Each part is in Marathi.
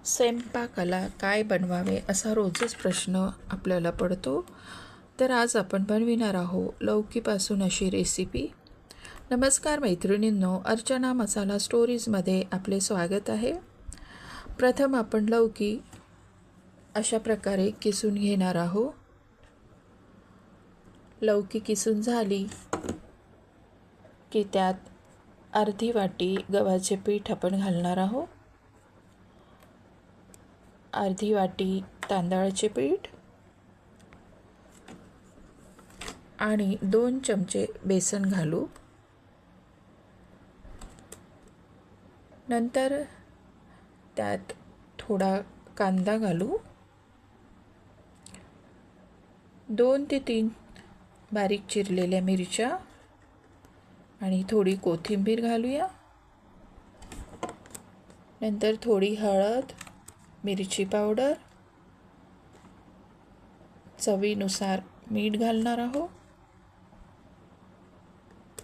स्वयंपाकाला काय बनवावे असा रोजच प्रश्न आपल्याला पडतो. तर आज आपण बनविणार आहोत लौकीपासून अशी रेसिपी. नमस्कार मैत्रिणींनो, अर्चना मसाला स्टोरीजमध्ये आपले स्वागत आहे. प्रथम आपण लौकी अशा प्रकारे किसून घेणार आहोत. लौकी किसून झाली की त्यात अर्धी वाटी गव्हाचे पीठ आपण घालणार आहोत, अर्धी वाटी तांदळाचे पीठ आणि 2 चमचे बेसन घालू. नंतर त्यात थोडा कांदा घालू, 2 ते 3 बारीक चिरलेल्या मिरच्या आणि थोडी कोथिंबीर घालूया. नंतर थोडी हळद, मिरची पावडर, चवीनुसार मीठ घालणार आहोत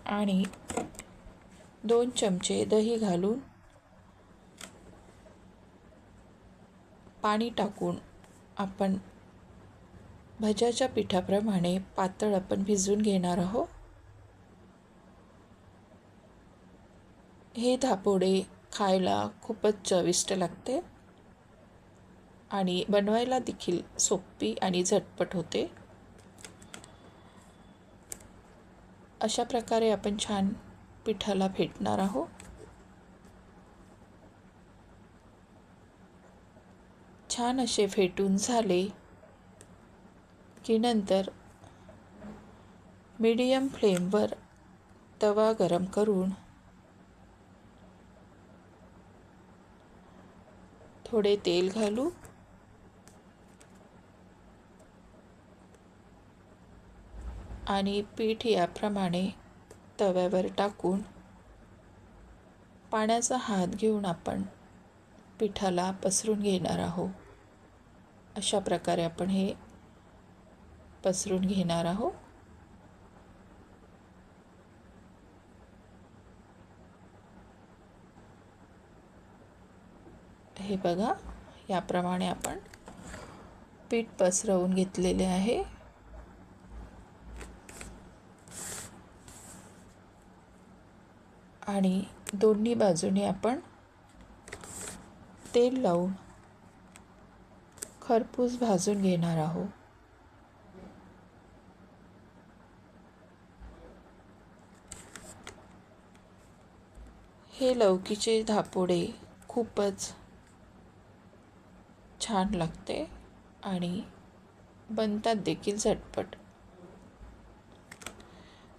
आणि 2 चमचे दही घालून पाणी टाकून आपण भज्याच्या पिठाप्रमाणे पातळ आपण भिजवून घेणार आहोत. हे धापोडे खायला खूपच चविष्ट लागते आणि बनवायला देखील सोपी आणि झटपट होते. अशा प्रकारे आपण छान पिठाला फेटणार आहोत. छान असे फेटून झाले की नंतर मीडियम फ्लेमवर तवा गरम करून थोडे तेल घालू आणि पीठ याप्रमाणे तव्यावर टाकून पाण्याचा हात घेऊन आपण पिठाला पसरून घेणार आहोत. अशा प्रकारे आपण हे पसरून घेणार आहोत. हे बघा, याप्रमाणे आपण पीठ पसरवून घेतलेले आहे. आणि दोन्ही बाजूने आपण तेल लावून खरपूस भाजून घेणार आहोत. हे लौकीचे धापोडे खूपच छान लागते आणि बनतात देखील झटपट.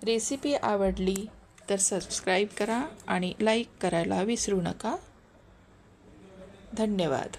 रेसिपी आवडली तर सबस्क्राईब करा आणि लाईक करायला विसरू नका. धन्यवाद.